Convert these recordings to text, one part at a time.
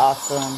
Awesome.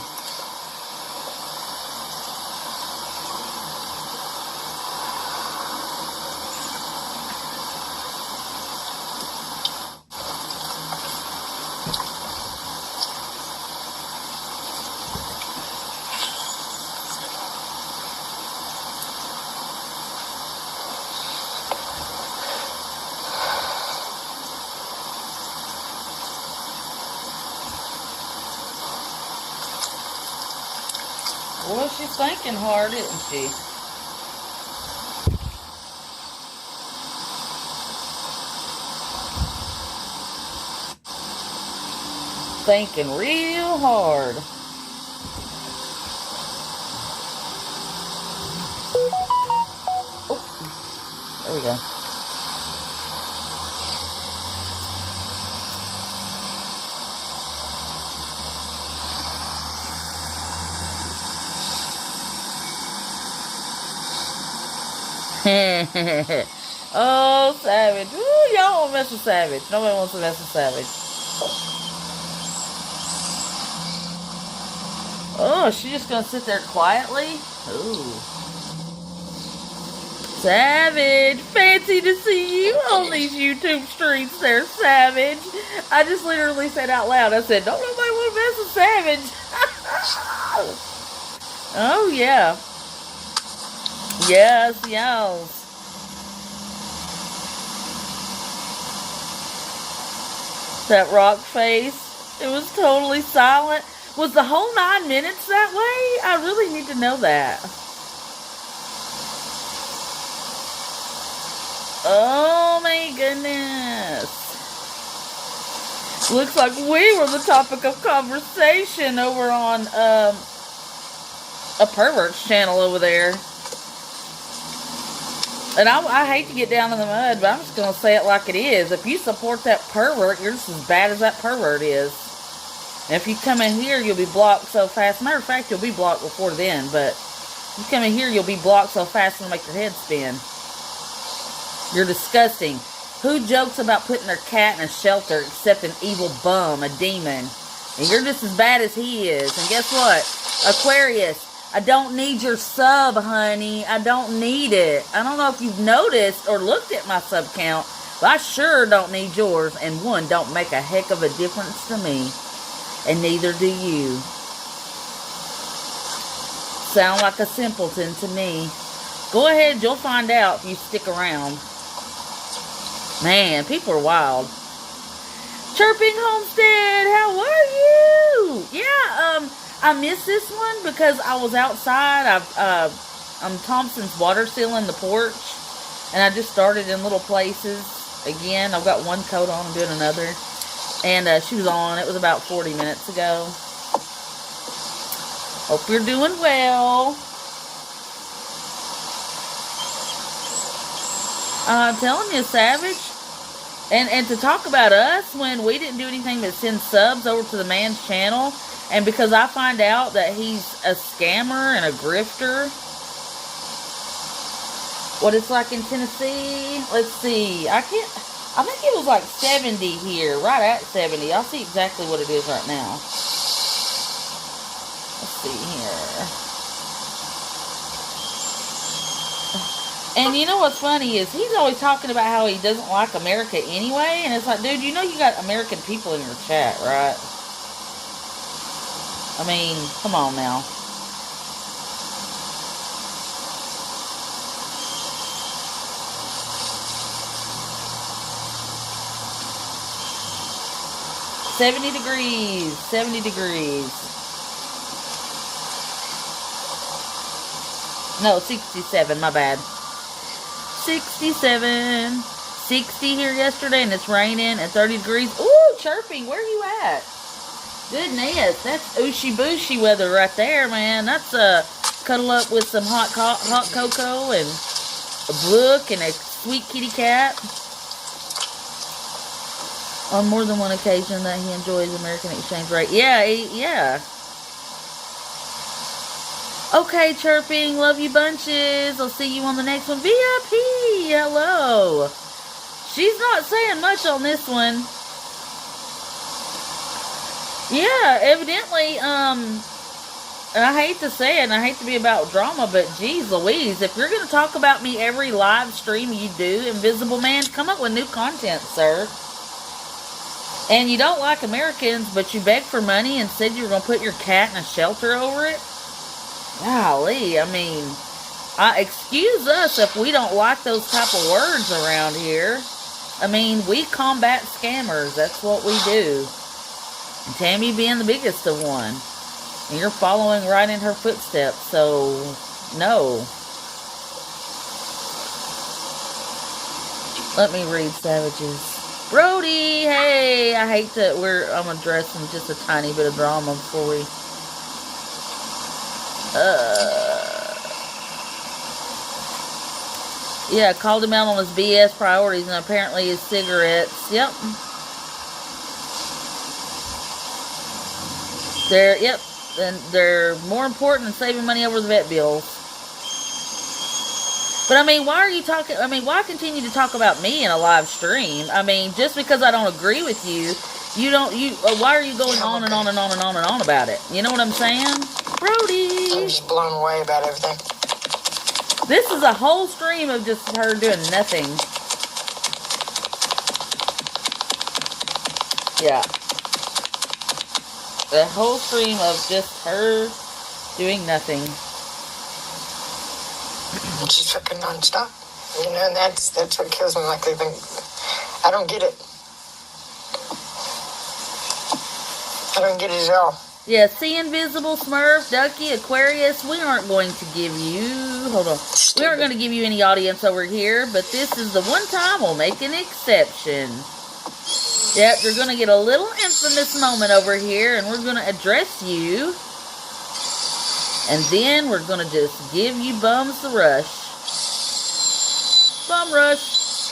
Well, she's thinking hard, isn't she? Thinking real hard. Oh, there we go. Oh, Savage. Ooh, y'all won't mess with Savage. Nobody wants to mess with Savage. Oh, she's just gonna sit there quietly? Ooh. Savage, fancy to see you on these YouTube streets there, Savage. I just literally said out loud, I said, don't nobody want to mess with Savage. Oh, yeah. Yes, yes. That rock face, it was totally silent. Was the whole 9 minutes that way? I really need to know that. Oh my goodness. Looks like we were the topic of conversation over on a pervert's channel over there. And I hate to get down in the mud, but I'm just going to say it like it is. If you support that pervert, you're just as bad as that pervert is. And if you come in here, you'll be blocked so fast. Matter of fact, you'll be blocked before then. But if you come in here, you'll be blocked so fast it'll make your head spin. You're disgusting. Who jokes about putting their cat in a shelter except an evil bum, a demon? And you're just as bad as he is. And guess what? Aquarius, I don't need your sub, honey. I don't need it. I don't know if you've noticed or looked at my sub count, but I sure don't need yours. And one don't make a heck of a difference to me. And neither do you. Sound like a simpleton to me. Go ahead, you'll find out if you stick around. Man, people are wild. Chirping Homestead, how are you? Yeah, I missed this one because I was outside. I'm Thompson's water sealing the porch, and I just started in little places. Again, I've got one coat on, I'm doing another. And she was on. It was about 40 minutes ago. Hope you're doing well. I'm telling you, Savage. And to talk about us when we didn't do anything but send subs over to the man's channel. And because I find out that he's a scammer and a grifter. What it's like in Tennessee. Let's see. I think it was like 70 here. Right at 70. I'll see exactly what it is right now. Let's see here. And you know what's funny is he's always talking about how he doesn't like America anyway. And it's like, dude, you know you got American people in your chat, right? I mean, come on now. $70 degrees. 70 degrees. No, 67, my bad. 67. 60 here yesterday, and it's raining at 30 degrees. Ooh, chirping. Where are you at? Goodness, that's ooshy booshy weather right there, man. That's cuddle up with some hot cocoa and a book and a sweet kitty cat. On more than one occasion that he enjoys American exchange rate. Yeah, yeah. Okay, chirping. Love you bunches. I'll see you on the next one. VIP. Hello. She's not saying much on this one. Yeah, evidently, and I hate to say it, and I hate to be about drama, but geez Louise, if you're going to talk about me every live stream you do, Invisible Man, come up with new content, sir. And you don't like Americans, but you begged for money and said you were going to put your cat in a shelter over it? Golly, I mean, excuse us if we don't like those type of words around here. I mean, we combat scammers. That's what we do. And Tammy being the biggest of one. And you're following right in her footsteps, so no. Let me read Savages. Brody, hey, I hate that I'm addressing just a tiny bit of drama before we, yeah, called him out on his BS priorities and apparently his cigarettes. Yep. They're more important than saving money over the vet bills. But I mean, why are you talking? I mean, why continue to talk about me in a live stream? I mean, just because I don't agree with you, why are you going on and on and on and on and on about it? You know what I'm saying? Brody! I'm just blown away about everything. This is a whole stream of just her doing nothing. Yeah. A whole stream of just her doing nothing. Just fucking nonstop. You know, and that's what kills me. Like, they think, I don't get it. I don't get it at all. Yeah, see, Invisible, Smurf, Ducky, Aquarius, we aren't going to give you, hold on, we aren't going to give you any audience over here, but this is the one time we'll make an exception. Yep, you're going to get a little infamous moment over here, and we're going to address you. And then we're going to just give you bums the rush. Bum rush.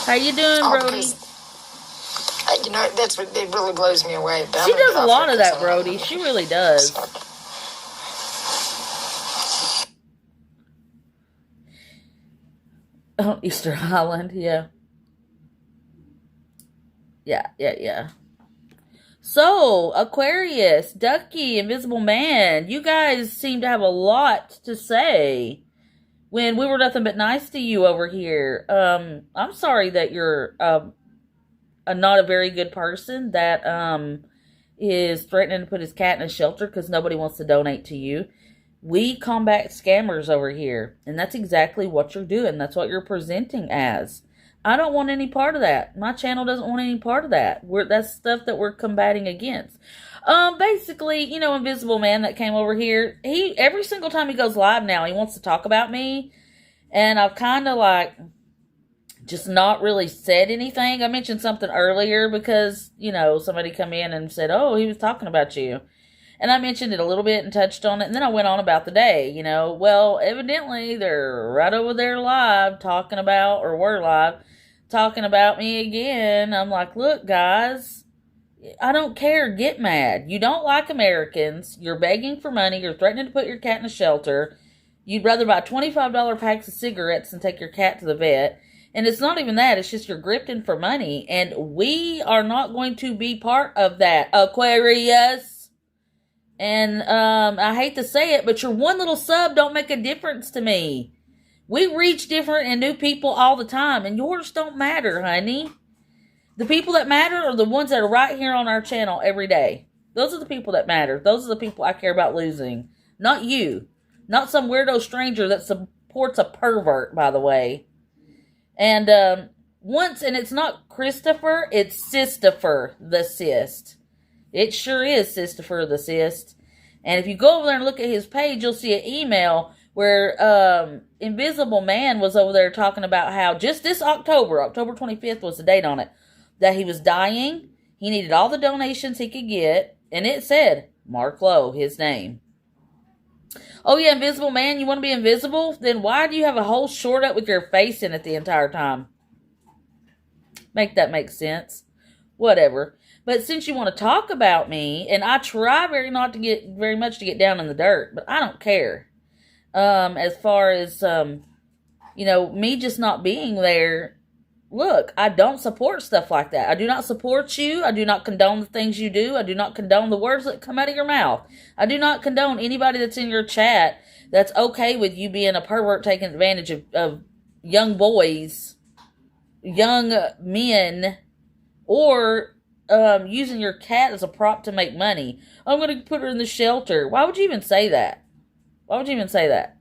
How you doing, Brody? You know, that's what it really blows me away. She does a lot of that, Brody. She really does. Oh, Easter Island, yeah. Yeah. So, Aquarius, Ducky, Invisible Man, you guys seem to have a lot to say when we were nothing but nice to you over here. I'm sorry that you're not a very good person that is threatening to put his cat in a shelter because nobody wants to donate to you. We combat scammers over here, and that's exactly what you're doing. That's what you're presenting as. I don't want any part of that. My channel doesn't want any part of that. That's stuff that we're combating against. Basically, you know, Invisible Man that came over here, every single time he goes live now, he wants to talk about me. And I've kind of like just not really said anything. I mentioned something earlier because, you know, somebody come in and said, oh, he was talking about you. And I mentioned it a little bit and touched on it. And then I went on about the day, you know. Well, evidently they're right over there live talking about, or were live, talking about me again. I'm like, look, guys, I don't care. Get mad. You don't like Americans. You're begging for money. You're threatening to put your cat in a shelter. You'd rather buy $25 packs of cigarettes than take your cat to the vet. And it's not even that. It's just you're grifting for money. And we are not going to be part of that, Aquarius. And I hate to say it, but your one little sub don't make a difference to me. We reach different and new people all the time, and yours don't matter, honey. The people that matter are the ones that are right here on our channel every day. Those are the people that matter. Those are the people I care about losing. Not you. Not some weirdo stranger that supports a pervert, by the way. And and it's not Christopher, it's Sistifer the Cyst. It sure is Sistifer the Cyst. And if you go over there and look at his page, you'll see an email where Invisible Man was over there talking about how just this October 25th was the date on it, that he was dying. He needed all the donations he could get. And it said, Mark Lowe, his name. Oh yeah, Invisible Man, you want to be invisible? Then why do you have a whole short up with your face in it the entire time? Make that make sense. Whatever. But since you want to talk about me, and I try very much to get down in the dirt, but I don't care. As far as, you know, me just not being there, look, I don't support stuff like that. I do not support you. I do not condone the things you do. I do not condone the words that come out of your mouth. I do not condone anybody that's in your chat that's okay with you being a pervert taking advantage of young boys, young men, or using your cat as a prop to make money. I'm going to put her in the shelter. Why would you even say that? Why would you even say that?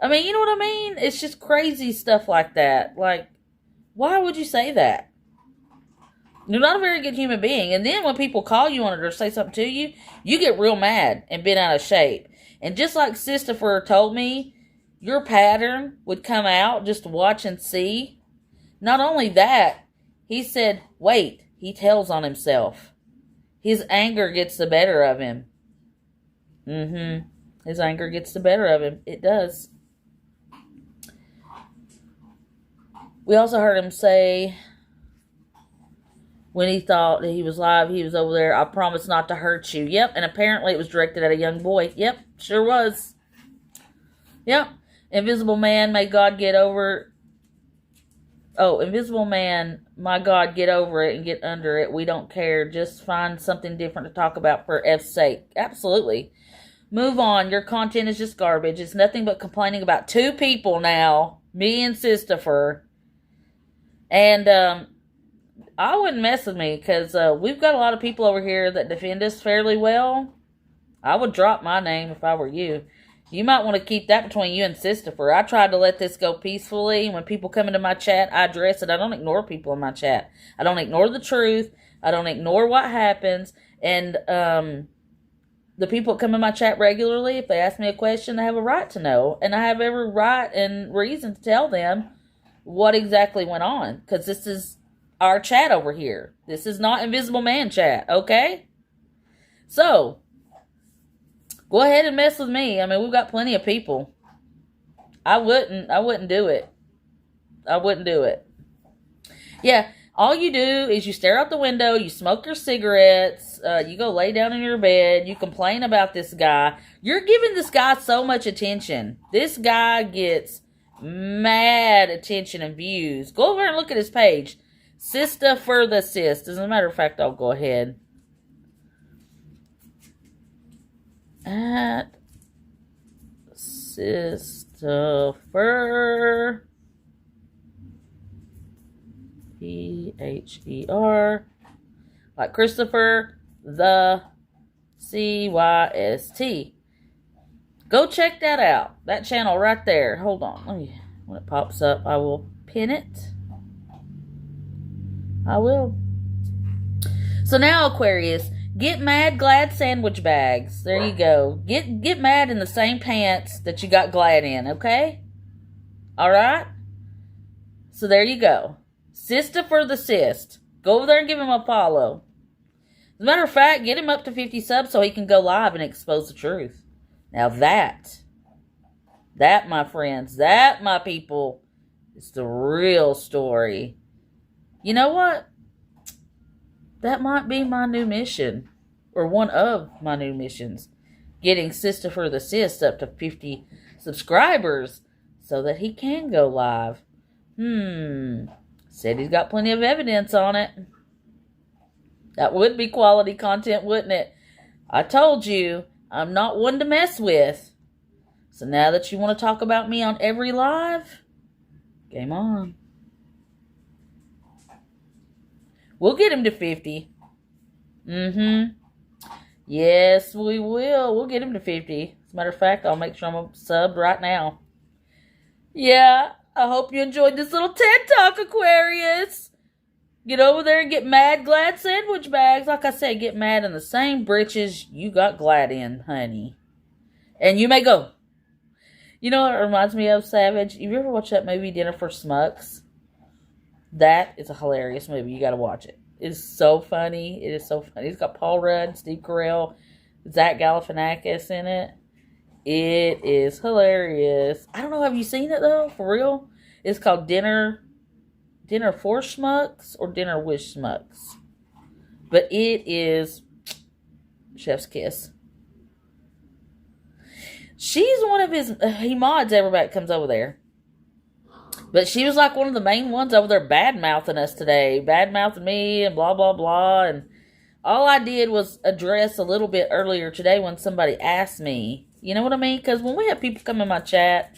I mean, you know what I mean? It's just crazy stuff like that. Like, why would you say that? You're not a very good human being. And then when people call you on it or say something to you, you get real mad and bent out of shape. And just like Sistifer told me, your pattern would come out just to watch and see. Not only that, he said, wait, he tells on himself. His anger gets the better of him. His anger gets the better of him. It does. We also heard him say, when he thought that he was live, he was over there, I promise not to hurt you. Yep, and apparently it was directed at a young boy. Yep, sure was. Yep. Invisible man, may God get over. Oh, invisible man, my God, get over it and get under it. We don't care. Just find something different to talk about for F's sake. Absolutely. Move on. Your content is just garbage. It's nothing but complaining about two people now. Me and Sistifer. And I wouldn't mess with me because we've got a lot of people over here that defend us fairly well. I would drop my name if I were you. You might want to keep that between you and Sistifer. I tried to let this go peacefully. When people come into my chat, I address it. I don't ignore people in my chat. I don't ignore the truth. I don't ignore what happens. And the people that come in my chat regularly, if they ask me a question, they have a right to know. And I have every right and reason to tell them what exactly went on. Because this is our chat over here. This is not Invisible Man chat, okay? So, go ahead and mess with me. I mean, we've got plenty of people. I wouldn't do it. I wouldn't do it. Yeah, all you do is you stare out the window, you smoke your cigarettes, you go lay down in your bed, you complain about this guy. You're giving this guy so much attention. This guy gets mad attention and views. Go over and look at his page. Sistifer the Sis. As a matter of fact, I'll go ahead. At Sistifer. P-H-E-R. Like Christopher the C-Y-S-T. Go check that out. That channel right there. Hold on. Let me, when it pops up, I will pin it. I will. So now, Aquarius, get mad glad sandwich bags. There you go. Get mad in the same pants that you got glad in, okay? Alright? So there you go. Sistifer the Sist. Go over there and give him a follow. As a matter of fact, get him up to 50 subs so he can go live and expose the truth. Now that, my friends, that, my people, is the real story. You know what? That might be my new mission. Or one of my new missions. Getting Sistifer the Sis up to 50 subscribers so that he can go live. Said he's got plenty of evidence on it. That would be quality content, wouldn't it? I told you, I'm not one to mess with. So now that you want to talk about me on every live, game on. We'll get him to 50. Yes, we will. We'll get him to 50. As a matter of fact, I'll make sure I'm subbed right now. Yeah, I hope you enjoyed this little TED Talk, Aquarius. Get over there and get mad glad sandwich bags. Like I said, get mad in the same britches you got glad in, honey. And you may go. You know what it reminds me of, Savage? Have you ever watched that movie, Dinner for Schmucks? That is a hilarious movie. You got to watch it. It's so funny. It is so funny. It's got Paul Rudd, Steve Carell, Zach Galifianakis in it. It is hilarious. I don't know. Have you seen it, though? For real? It's called Dinner for Schmucks or Dinner with Schmucks. But it is chef's kiss. She's one of his... he mods everybody that comes over there. But she was like one of the main ones over there bad-mouthing us today. Bad-mouthing me and blah, blah, blah. And all I did was address a little bit earlier today when somebody asked me. You know what I mean? Because when we have people come in my chat,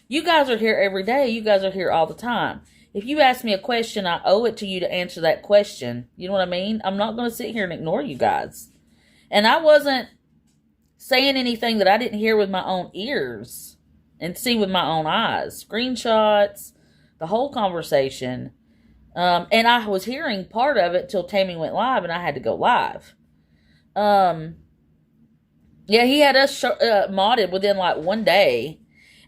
you guys are here every day. You guys are here all the time. If you ask me a question, I owe it to you to answer that question. You know what I mean? I'm not going to sit here and ignore you guys. And I wasn't saying anything that I didn't hear with my own ears and see with my own eyes. Screenshots, the whole conversation. And I was hearing part of it till Tammy went live and I had to go live. Yeah, he had us modded within like one day.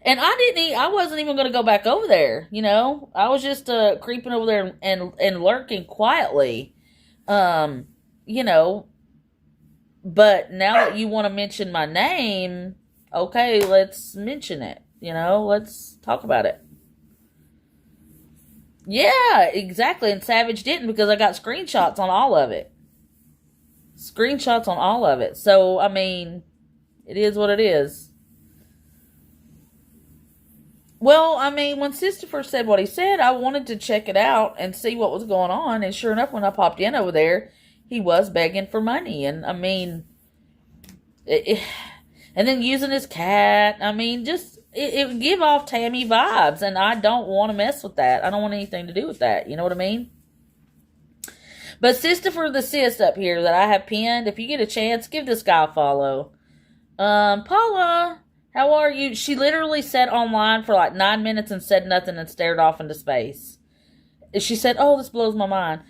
And I wasn't even going to go back over there, you know. I was just creeping over there and lurking quietly, you know. But now that you want to mention my name, okay, let's mention it, you know. Let's talk about it. Yeah, exactly. And Savage didn't because I got screenshots on all of it. Screenshots on all of it. So, I mean, it is what it is. Well, I mean, when Sistifer said what he said, I wanted to check it out and see what was going on. And sure enough, when I popped in over there, he was begging for money. And, I mean, and then using his cat. I mean, just, it would give off Tammy vibes. And I don't want to mess with that. I don't want anything to do with that. You know what I mean? But Sistifer the Sis up here that I have pinned, if you get a chance, give this guy a follow. Paula, how are you? She literally sat online for like 9 minutes and said nothing and stared off into space. She said, oh, this blows my mind.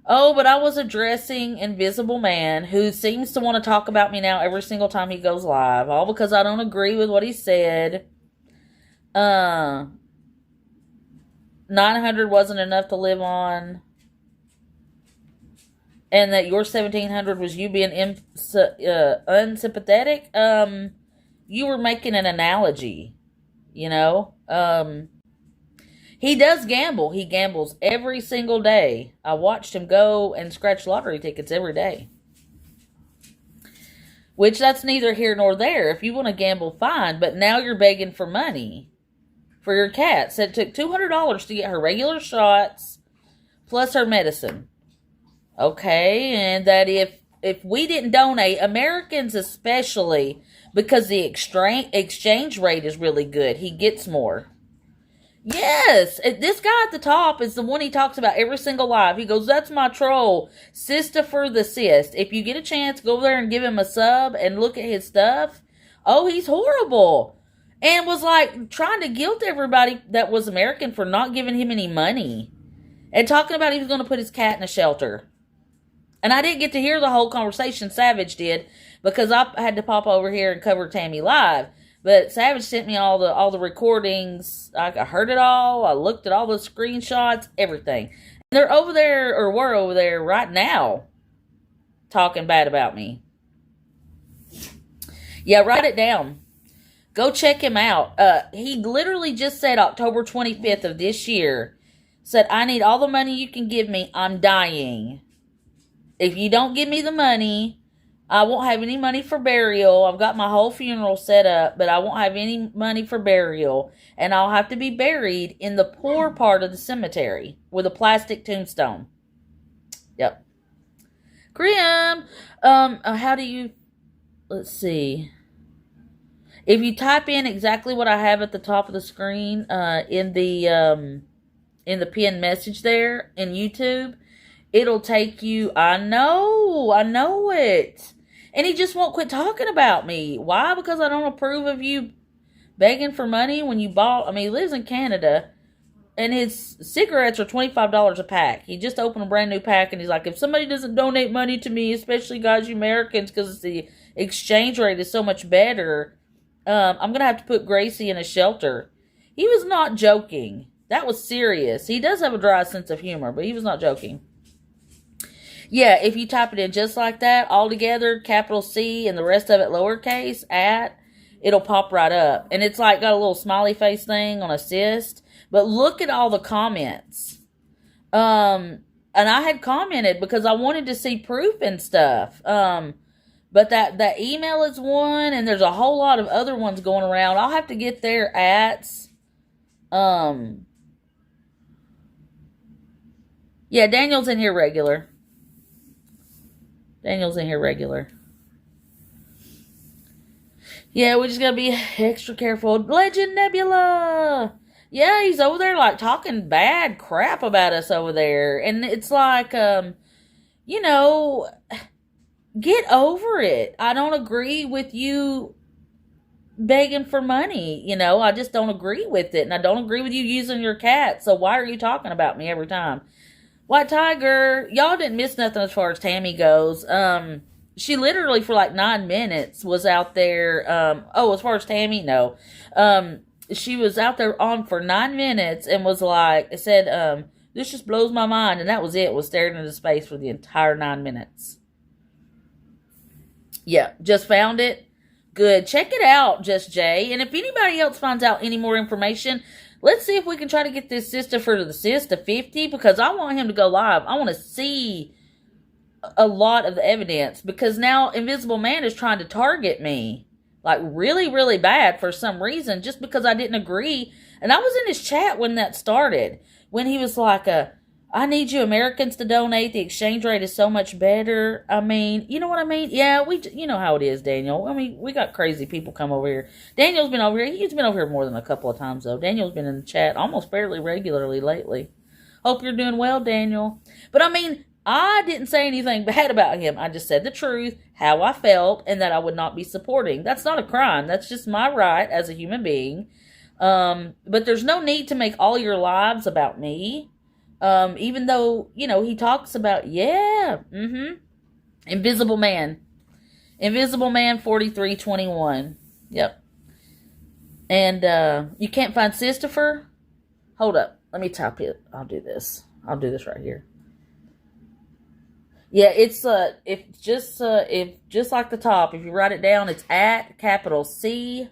Oh, but I was addressing Invisible Man, who seems to want to talk about me now every single time he goes live. All because I don't agree with what he said. 900 wasn't enough to live on. And that your 1700 was you being unsympathetic. You were making an analogy, you know. He does gamble. He gambles every single day. I watched him go and scratch lottery tickets every day. Which that's neither here nor there. If you want to gamble, fine. But now you're begging for money for your cat. Said it took $200 to get her regular shots plus her medicine. Okay, and that if we didn't donate, Americans especially, because the exchange rate is really good, he gets more. Yes, this guy at the top is the one he talks about every single live. He goes, that's my troll, Sistifer the Sis. If you get a chance, go over there and give him a sub and look at his stuff. Oh, he's horrible. And was like trying to guilt everybody that was American for not giving him any money. And talking about he was going to put his cat in a shelter. And I didn't get to hear the whole conversation. Savage did, because I had to pop over here and cover Tammy live. But Savage sent me all the recordings. I heard it all. I looked at all the screenshots, everything. And they're over there, or were over there right now, talking bad about me. Yeah, write it down. Go check him out. He literally just said October 25th of this year, said, I need all the money you can give me. I'm dying. If you don't give me the money, I won't have any money for burial. I've got my whole funeral set up, but I won't have any money for burial. And I'll have to be buried in the poor part of the cemetery with a plastic tombstone. Yep. Grim, how do you, let's see. If you type in exactly what I have at the top of the screen, in the pinned message there in YouTube, it'll take you, I know it. And he just won't quit talking about me. Why? Because I don't approve of you begging for money when you bought, he lives in Canada, and his cigarettes are $25 a pack. He just opened a brand new pack, and he's like, if somebody doesn't donate money to me, especially guys, you Americans, because the exchange rate is so much better, I'm going to have to put Gracie in a shelter. He was not joking. That was serious. He does have a dry sense of humor, but he was not joking. Yeah, if you type it in just like that, all together, capital C, and the rest of it lowercase, it'll pop right up. And it's like got a little smiley face thing on assist. But look at all the comments. And I had commented because I wanted to see proof and stuff. But that email is one, and there's a whole lot of other ones going around. I'll have to get their ats. Yeah, Daniel's in here regular. Daniel's in here regular. Yeah, we just gotta be extra careful. Legend Nebula! Yeah, he's over there, like, talking bad crap about us over there. And it's like, you know, get over it. I don't agree with you begging for money. You know, I just don't agree with it. And I don't agree with you using your cat. So why are you talking about me every time? White Tiger, y'all didn't miss nothing as far as Tammy goes. She literally for like 9 minutes was out there. As far as Tammy, no. She was out there on for 9 minutes and was like, said, this just blows my mind. And that was it. Was staring into space for the entire 9 minutes. Yeah, just found it. Good. Check it out, Just Jay. And if anybody else finds out any more information, let's see if we can try to get this sister for the sis to 50, because I want him to go live. I want to see a lot of the evidence, because now Invisible Man is trying to target me. Like, really, really bad for some reason, just because I didn't agree. And I was in his chat when that started, when he was like, I need you Americans to donate. The exchange rate is so much better. I mean, you know what I mean? Yeah, you know how it is, Daniel. I mean, we got crazy people come over here. Daniel's been over here. He's been over here more than a couple of times, though. Daniel's been in the chat almost fairly regularly lately. Hope you're doing well, Daniel. But I mean, I didn't say anything bad about him. I just said the truth, how I felt, and that I would not be supporting. That's not a crime. That's just my right as a human being. But there's no need to make all your lives about me. Even though, you know, he talks about, Invisible Man. Invisible Man 4321. Yep. And, you can't find Sistifer? Hold up. Let me type it. I'll do this right here. Yeah, it's, if just like the top, if you write it down, it's at capital CYSTOPHER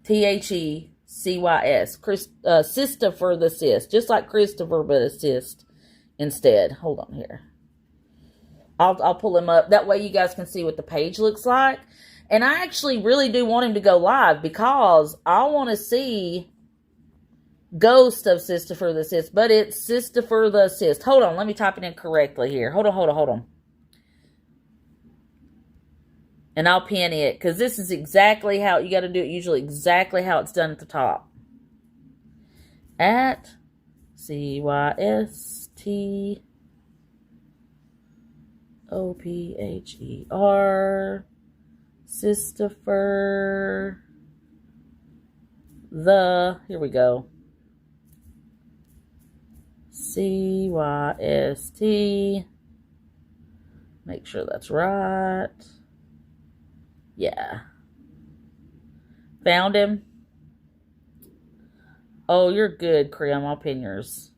THECYS. Sistifer the Sis. Just like Christopher, but assist instead. Hold on here. I'll pull him up. That way you guys can see what the page looks like. And I actually really do want him to go live, because I want to see Ghost of Sistifer the Sis. But it's Sistifer the Sis. Hold on. Let me type it in correctly here. Hold on. And I'll pin it, because this is exactly how you got to do it. Usually exactly how it's done at the top. At CYSTOPHER Sistifer the, here we go, CYST, make sure that's right. Yeah. Found him. Oh, you're good, Krim. I'll pin yours.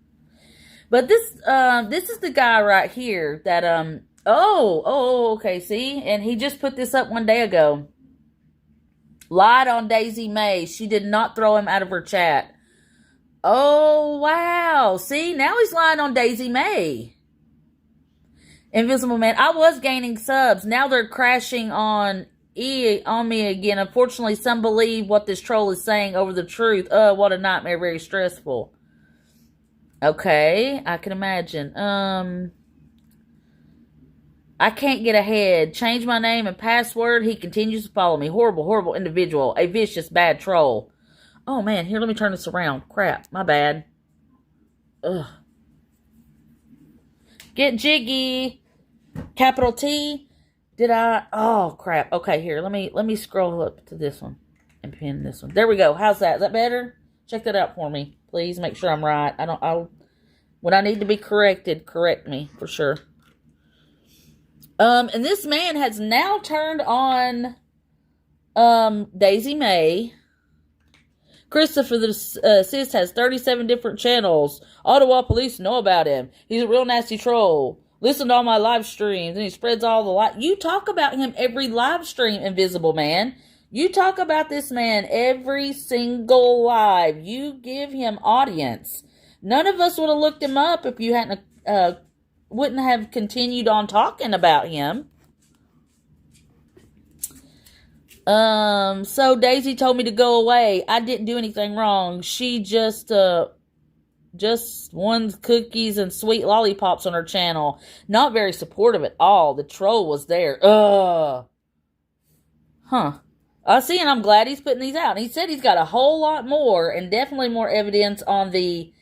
But this is the guy right here that, okay, see? And he just put this up one day ago. Lied on Daisy May. She did not throw him out of her chat. Oh, wow. See? Now he's lying on Daisy May. Invisible Man. I was gaining subs. Now they're crashing on me again. Unfortunately, some believe what this troll is saying over the truth. What a nightmare. Very stressful. Okay, I can imagine. I can't get ahead. Change my name and password. He continues to follow me. Horrible, horrible individual. A vicious, bad troll. Oh, man. Here, let me turn this around. Crap. My bad. Ugh. Get jiggy. Capital T. Did I? Oh, crap. Okay, here. Let me scroll up to this one and pin this one. There we go. How's that? Is that better? Check that out for me. Please make sure I'm right. When I need to be corrected, correct me for sure. And this man has now turned on Daisy May. Christopher the Sis has 37 different channels. Ottawa police know about him. He's a real nasty troll. Listen to all my live streams, and he spreads all the light. You talk about him every live stream, Invisible Man. You talk about this man every single live. You give him audience. None of us would have looked him up if you hadn't, wouldn't have continued on talking about him. So Daisy told me to go away. I didn't do anything wrong. She just won cookies and sweet lollipops on her channel. Not very supportive at all. The troll was there. Huh. I see, and I'm glad he's putting these out. And he said he's got a whole lot more, and definitely more evidence on the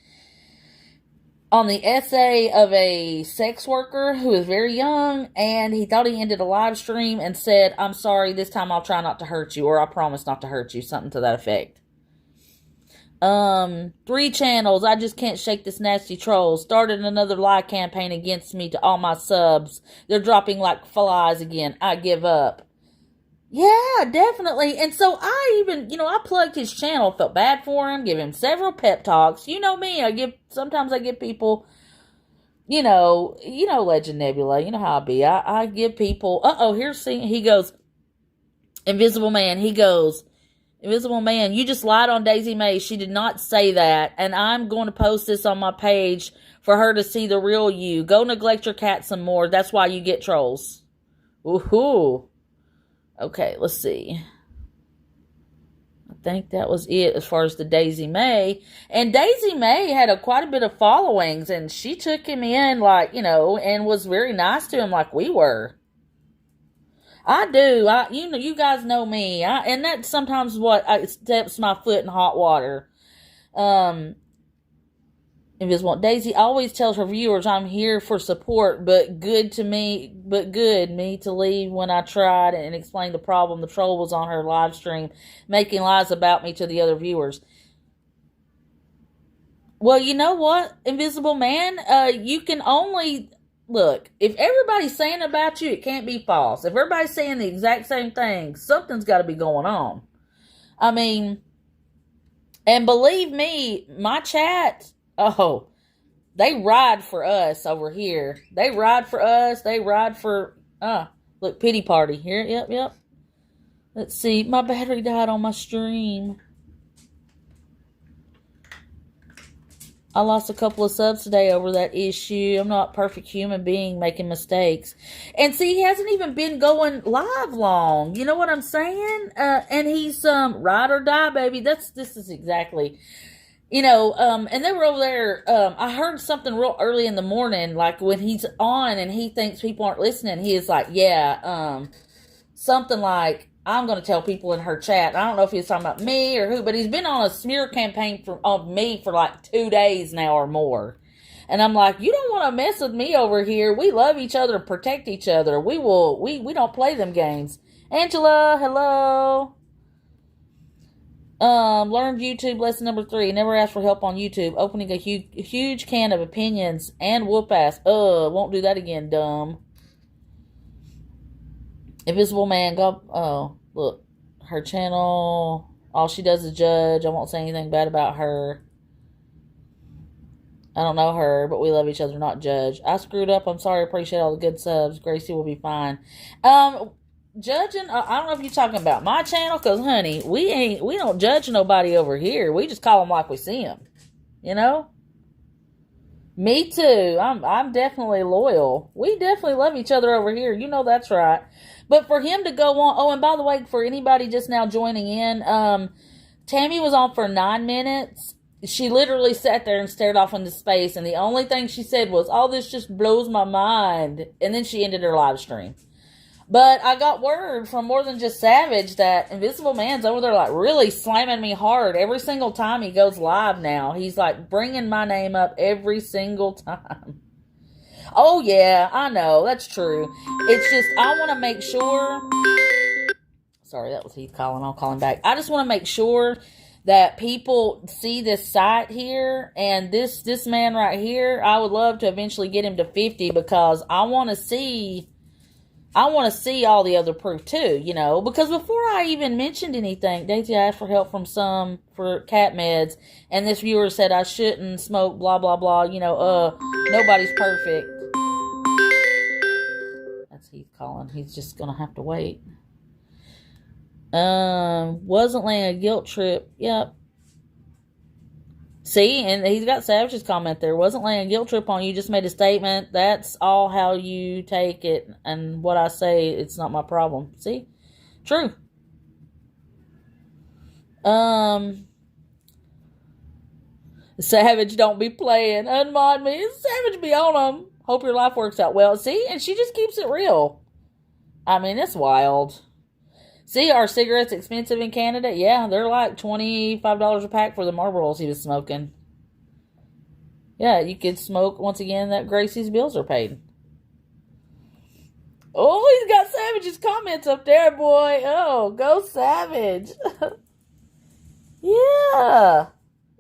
essay of a sex worker who is very young, and he thought he ended a live stream and said, "I'm sorry, this time I'll try not to hurt you," or "I promise not to hurt you," something to that effect. 3 channels, I just can't shake this nasty troll. Started another lie campaign against me to all my subs. They're dropping like flies again. I give up. Yeah, definitely. And so I even, I plugged his channel, felt bad for him, give him several pep talks. You know me, sometimes I give people, Legend Nebula, you know how I be. I give people, he goes, Invisible Man, you just lied on Daisy May. She did not say that. And I'm going to post this on my page for her to see the real you. Go neglect your cat some more. That's why you get trolls. Woohoo. Okay, let's see. I think that was it as far as the Daisy May. And Daisy May had quite a bit of followings, and she took him in and was very nice to him like we were. I do. You guys know me. And that's sometimes what steps my foot in hot water. Invisible Daisy always tells her viewers, "I'm here for support, but good me to leave when I tried and explained the problem. The troll was on her live stream, making lies about me to the other viewers." Well, you know what, Invisible Man? You can only look, if everybody's saying about you, it can't be false. If everybody's saying the exact same thing, something's got to be going on. I mean, and believe me, my chat, they ride for us over here. They ride for us. They ride for, look, pity party here. Yep. Let's see. My battery died on my stream. I lost a couple of subs today over that issue. I'm not a perfect human being making mistakes. And see, he hasn't even been going live long. You know what I'm saying? And he's, ride or die, baby. This is exactly... and they were over there, I heard something real early in the morning, like when he's on and he thinks people aren't listening, he is like, something like, "I'm going to tell people in her chat." I don't know if he's talking about me or who, but he's been on a smear campaign of me for like 2 days now or more. And I'm like, you don't want to mess with me over here. We love each other, protect each other. We don't play them games. Angela, hello. Learned YouTube lesson number 3. Never ask for help on YouTube. Opening a huge can of opinions and whoop ass. Won't do that again, dumb. Invisible Man, go. Look, her channel. All she does is judge. I won't say anything bad about her. I don't know her, but we love each other, not judge. I screwed up. I'm sorry. Appreciate all the good subs. Gracie will be fine. Judging, I don't know if you're talking about my channel, because honey, we don't judge nobody over here. We just call them like we see them. Me too. I'm definitely loyal. We definitely love each other over here. You know that's right. But for him to go on, and by the way, for anybody just now joining in, Tammy was on for 9 minutes. She literally sat there and stared off into space, and the only thing she said was, "Oh, this just blows my mind," and then she ended her live stream. But I got word from More Than Just Savage that Invisible Man's over there like really slamming me hard every single time he goes live now. He's like bringing my name up every single time. Oh yeah, I know, that's true. It's just I want to make sure... Sorry, that was Heath calling. I'll call him back. I just want to make sure that people see this site here, and this man right here, I would love to eventually get him to 50 because I want to see all the other proof too, because before I even mentioned anything, Daisy asked for help from for cat meds, and this viewer said I shouldn't smoke, blah, blah, blah, nobody's perfect. That's Heath calling. He's just going to have to wait. Wasn't laying a guilt trip. Yep. See, and he's got Savage's comment there. Wasn't laying a guilt trip on you, just made a statement. That's all how you take it. And what I say, it's not my problem. See? True. Savage don't be playing. Unmod me. Savage be on them. Hope your life works out well. See? And she just keeps it real. I mean, it's wild. See, are cigarettes expensive in Canada? Yeah, they're like $25 a pack for the Marlboros he was smoking. Yeah, you could smoke, once again, that Gracie's bills are paid. Oh, he's got Savage's comments up there, boy. Oh, go Savage. Yeah.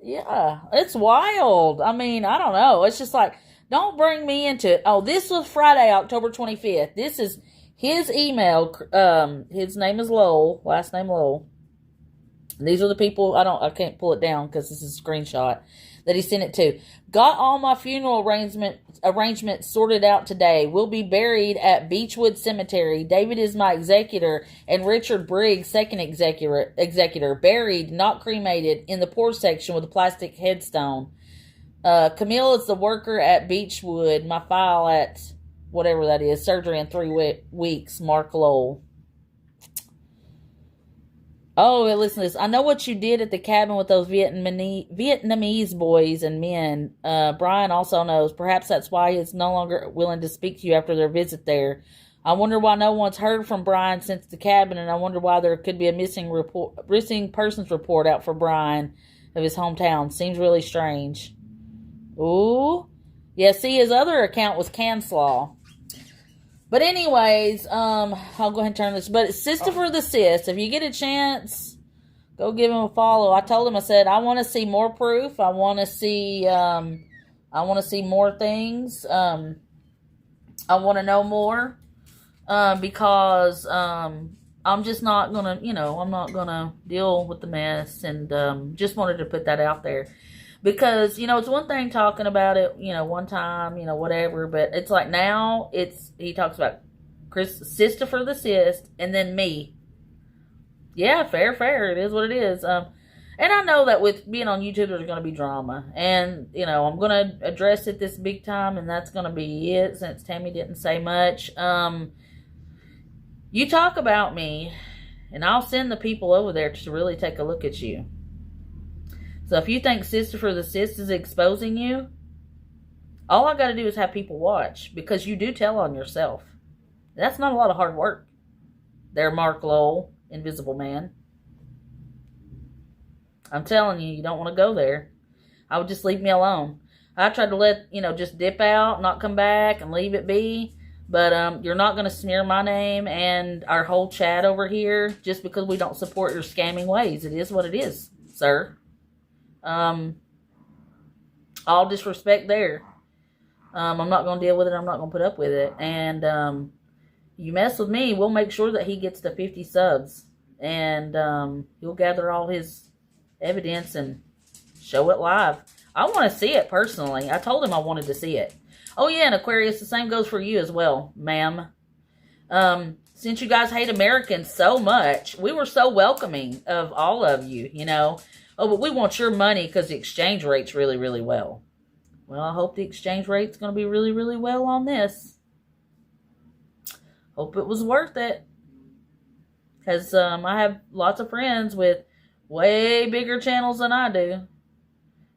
Yeah. It's wild. I mean, I don't know. It's just like, don't bring me into it. Oh, this was Friday, October 25th. This is his email. His name is Lowell. Last name Lowell. These are the people. I can't pull it down because this is a screenshot that he sent it to. Got all my funeral arrangements sorted out today. Will be buried at Beechwood Cemetery. David is my executor, and Richard Briggs, second executor. Buried, not cremated, in the poor section with a plastic headstone. Camille is the worker at Beechwood. My file at whatever that is. Surgery in 3 weeks. Mark Lowell. Oh, listen to this. I know what you did at the cabin with those Vietnamese boys and men. Brian also knows. Perhaps that's why he's no longer willing to speak to you after their visit there. I wonder why no one's heard from Brian since the cabin, and I wonder why there could be a missing persons report out for Brian of his hometown. Seems really strange. Ooh. Yeah, see, his other account was Canslaw. But anyways, I'll go ahead and turn this. But it's Sister for the Sis. If you get a chance, go give him a follow. I told him, I said, I want to see more proof. I want to see more things. I want to know more. Because I'm just not gonna, I'm not gonna deal with the mess, and just wanted to put that out there. Because, it's one thing talking about it, one time, whatever. But it's like now, he talks about Sister for the Sis, and then me. Yeah, fair. It is what it is. And I know that with being on YouTube, there's going to be drama. And, I'm going to address it this big time, and that's going to be it, since Tammy didn't say much. You talk about me, and I'll send the people over there to really take a look at you. So if you think Sister for the Sis is exposing you, all I got to do is have people watch, because you do tell on yourself. That's not a lot of hard work. There, Mark Lowell, Invisible Man. I'm telling you, you don't want to go there. I would just leave me alone. I tried to let, just dip out, not come back, and leave it be. But you're not going to smear my name and our whole chat over here just because we don't support your scamming ways. It is what it is, sir. All disrespect there. I'm not going to deal with it. I'm not going to put up with it. And you mess with me, we'll make sure that he gets to 50 subs. And he'll gather all his evidence and show it live. I want to see it personally. I told him I wanted to see it. Oh, yeah, and Aquarius, the same goes for you as well, ma'am. Since you guys hate Americans so much, we were so welcoming of all of you, Oh, but we want your money because the exchange rate's really, really well. Well, I hope the exchange rate's going to be really, really well on this. Hope it was worth it. Because I have lots of friends with way bigger channels than I do.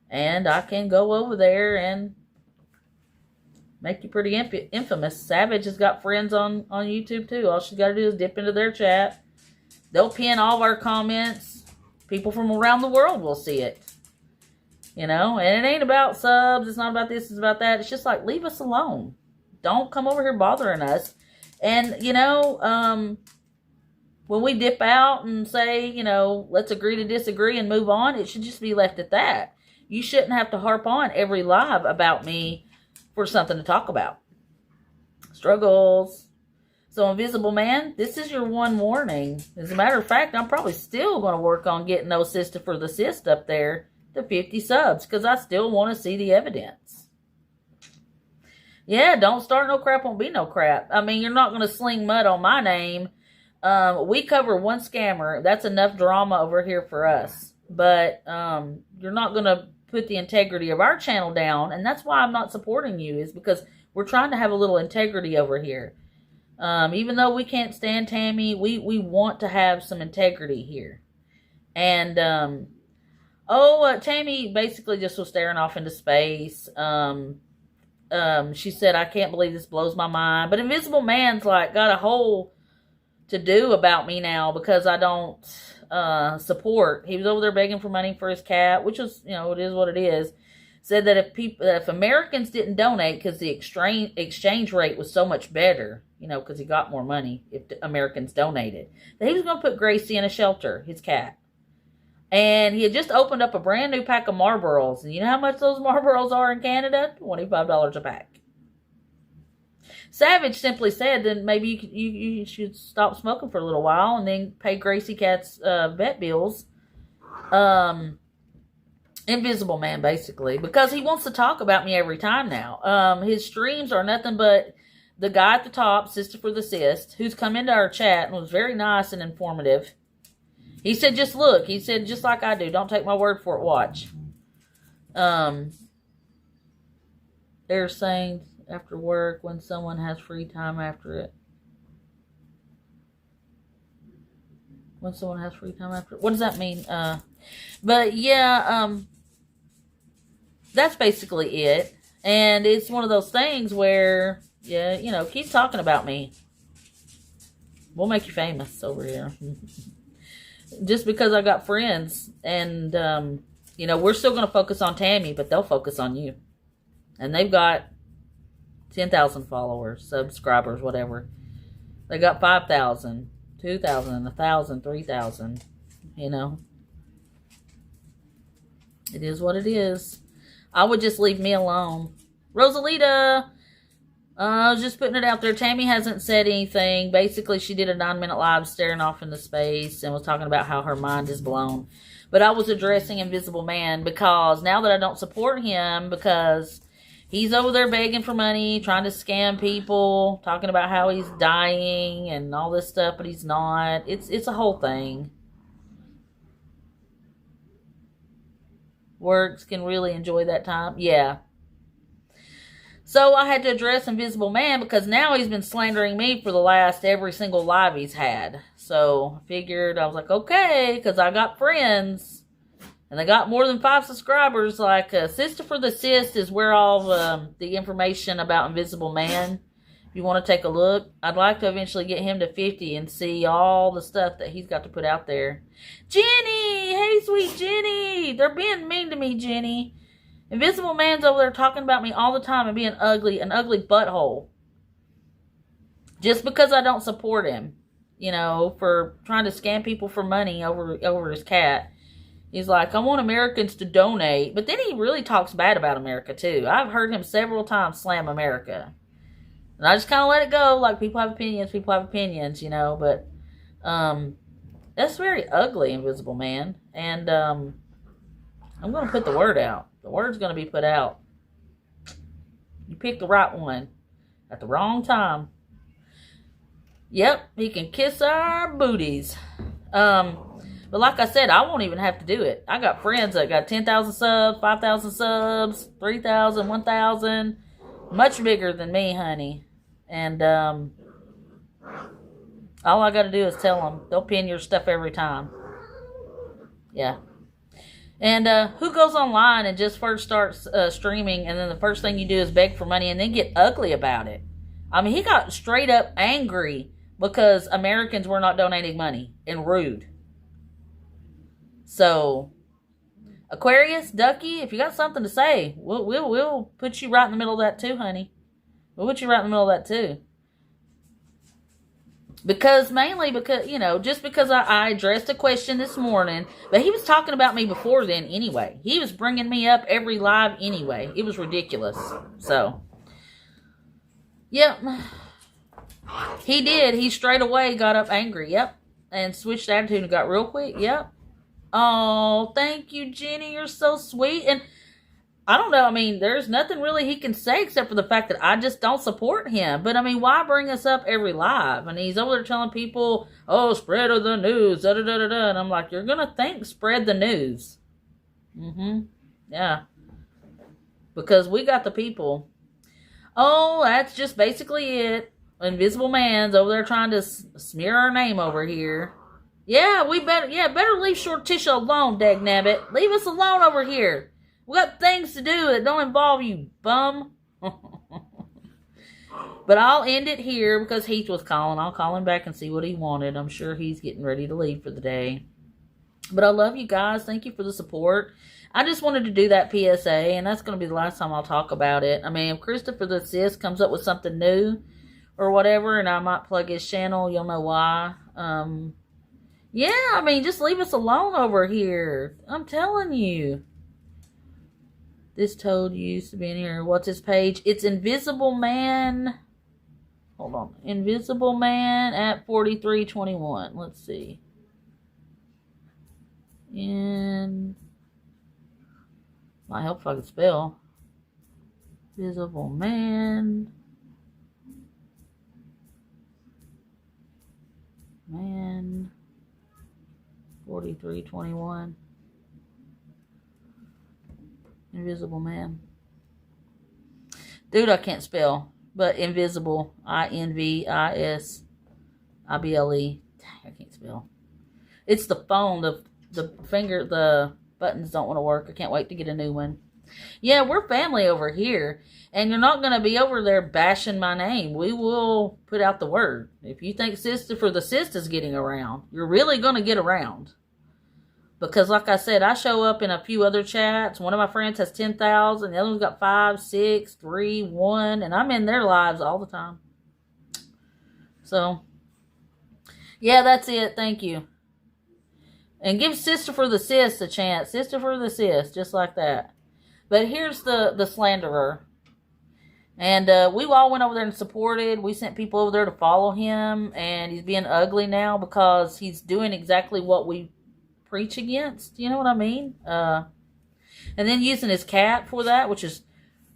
And I can go over there and make you pretty infamous. Savage has got friends on YouTube too. All she's got to do is dip into their chat. They'll pin all of our comments. People from around the world will see it. And it ain't about subs. It's not about this. It's about that. It's just like, leave us alone. Don't come over here bothering us. And, when we dip out and say, let's agree to disagree and move on, it should just be left at that. You shouldn't have to harp on every live about me for something to talk about. Struggles. So, Invisible Man, this is your one warning. As a matter of fact, I'm probably still going to work on getting those Sister for the Sis up there to 50 subs, because I still want to see the evidence. Yeah, don't start no crap, won't be no crap. I mean, you're not going to sling mud on my name. We cover one scammer. That's enough drama over here for us. But you're not going to put the integrity of our channel down, and that's why I'm not supporting you, is because we're trying to have a little integrity over here. Even though we can't stand Tammy, we want to have some integrity here. And, Tammy basically just was staring off into space. She said, I can't believe this blows my mind. But Invisible Man's like got a whole to do about me now because I don't support. He was over there begging for money for his cat, which is, it is what it is. Said that if Americans didn't donate because the exchange rate was so much better, because he got more money if Americans donated, that he was going to put Gracie in a shelter, his cat. And he had just opened up a brand new pack of Marlboros. And you know how much those Marlboros are in Canada? $25 a pack. Savage simply said that maybe you should stop smoking for a little while and then pay Gracie Cat's vet bills. Invisible Man, basically, because he wants to talk about me every time now. His streams are nothing but the guy at the top, Sister for the Cyst, who's come into our chat and was very nice and informative. He said, just look. He said, just like I do. Don't take my word for it. Watch. They're saying after work when someone has free time after it. When someone has free time after it. What does that mean? But yeah, that's basically it. And it's one of those things where, yeah, keep talking about me. We'll make you famous over here. Just because I got friends. And, we're still going to focus on Tammy, but they'll focus on you. And they've got 10,000 followers, subscribers, whatever. They got 5,000, 2,000, 1,000, 3,000, It is what it is. I would just leave me alone. Rosalita, I was just putting it out there. Tammy hasn't said anything. Basically, she did a 9-minute live staring off into space and was talking about how her mind is blown. But I was addressing Invisible Man because now that I don't support him because he's over there begging for money, trying to scam people, talking about how he's dying and all this stuff, but he's not. It's a whole thing. Works can really enjoy that time. Yeah. So I had to address Invisible Man because now he's been slandering me for the last every single live he's had. So I figured, I was like, okay, because I got friends. And they got more than 5 subscribers. Like, Sister for the Cyst is where all the information about Invisible Man. If you want to take a look, I'd like to eventually get him to 50 and see all the stuff that he's got to put out there. Jenny! Hey, sweet Jenny! They're being mean to me, Jenny. Invisible Man's over there talking about me all the time and being ugly, an ugly butthole. Just because I don't support him, for trying to scam people for money over his cat. He's like, I want Americans to donate. But then he really talks bad about America, too. I've heard him several times slam America. And I just kind of let it go. Like, people have opinions, But that's very ugly, Invisible Man. And I'm going to put the word out. The word's going to be put out. You picked the right one at the wrong time. Yep, he can kiss our booties. But like I said, I won't even have to do it. I got friends that got 10,000 subs, 5,000 subs, 3,000, 1,000. Much bigger than me, honey. And all I got to do is tell them. They'll pin your stuff every time. Yeah. And who goes online and just first starts streaming and then the first thing you do is beg for money and then get ugly about it? I mean, he got straight up angry because Americans were not donating money and rude. So, Aquarius, Ducky, if you got something to say, we'll put you right in the middle of that too, honey. We'll put you right in the middle of that too. Mainly because, just because I addressed a question this morning, but he was talking about me before then anyway. He was bringing me up every live anyway. It was ridiculous. So, yep. He did. He straight away got up angry. Yep. And switched attitude and got real quick. Yep. Oh, thank you, Jenny. You're so sweet. And I don't know. I mean, there's nothing really he can say except for the fact that I just don't support him. But, I mean, why bring us up every live? And he's over there telling people, oh, spread of the news, da-da-da-da-da. And I'm like, you're going to think spread the news. Yeah. Because we got the people. Oh, that's just basically it. Invisible Man's over there trying to smear our name over here. Yeah, better leave Shortica alone, dagnabbit. Leave us alone over here. We got things to do that don't involve you, bum. But I'll end it here because Heath was calling. I'll call him back and see what he wanted. I'm sure he's getting ready to leave for the day. But I love you guys. Thank you for the support. I just wanted to do that PSA, and that's going to be the last time I'll talk about it. I mean, if Christopher the Sis comes up with something new or whatever, and I might plug his channel, you'll know why. Yeah, I mean, just leave us alone over here. I'm telling you. This toad used to be in here. What's his page? It's Invisible Man. Hold on. Invisible Man at 4321. Let's see. And might help if I can spell. Invisible Man. Man. 4321. Invisible Man. Dude, I can't spell. But invisible. INVISIBLE. Dang, I can't spell. It's the phone. The buttons don't want to work. I can't wait to get a new one. Yeah, we're family over here. And you're not going to be over there bashing my name. We will put out the word. If you think Sister for the Sis is getting around, you're really going to get around. Because like I said, I show up in a few other chats. One of my friends has 10,000. The other one's got 5, 6, 3, 1. And I'm in their lives all the time. So, yeah, that's it. Thank you. And give Sister for the Sis a chance. Sister for the Sis, just like that. But here's the slanderer. And we all went over there and supported. We sent people over there to follow him. And he's being ugly now because he's doing exactly what we preach against. You know what I mean? And then using his cat for that, which is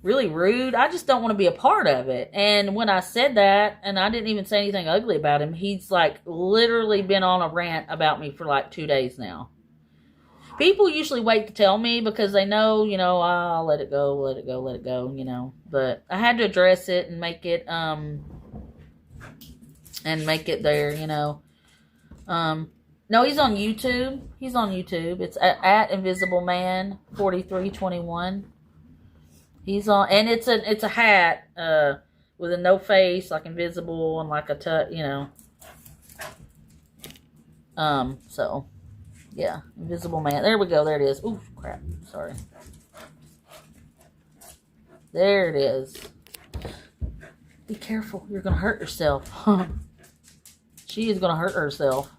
really rude. I just don't want to be a part of it. And when I said that, and I didn't even say anything ugly about him, he's like literally been on a rant about me for like 2 days now. People usually wait to tell me because they know, I'll let it go, But I had to address it and make it there, No, he's on YouTube. It's at Invisible Man 4321. He's on, and it's a hat with a no face, like invisible, and like a So, yeah, Invisible Man. There we go. There it is. Ooh, crap. Sorry. There it is. Be careful. You're gonna hurt yourself. She is gonna hurt herself.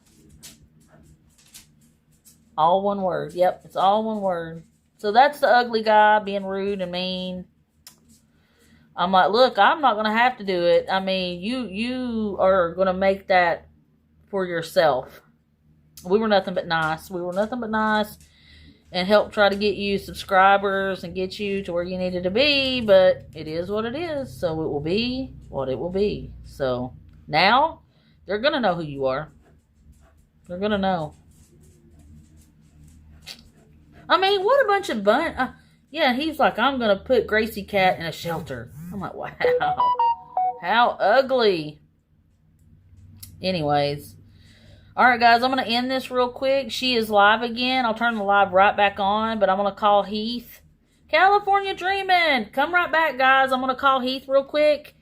All one word. Yep, it's all one word. So that's the ugly guy being rude and mean. I'm like, look, I'm not going to have to do it. I mean, you are going to make that for yourself. We were nothing but nice. And help try to get you subscribers and get you to where you needed to be. But it is what it is. So it will be what it will be. So now they're going to know who you are. They're going to know. I mean, what a bunch of yeah, he's like, I'm going to put Gracie Cat in a shelter. I'm like, wow. How ugly. Anyways. Alright, guys, I'm going to end this real quick. She is live again. I'll turn the live right back on, but I'm going to call Heath. California Dreamin'. Come right back, guys. I'm going to call Heath real quick.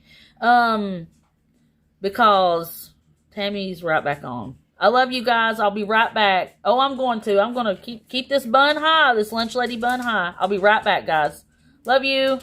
Because Tammy's right back on. I love you guys. I'll be right back. Oh, I'm going to keep this bun high, this lunch lady bun high. I'll be right back, guys. Love you.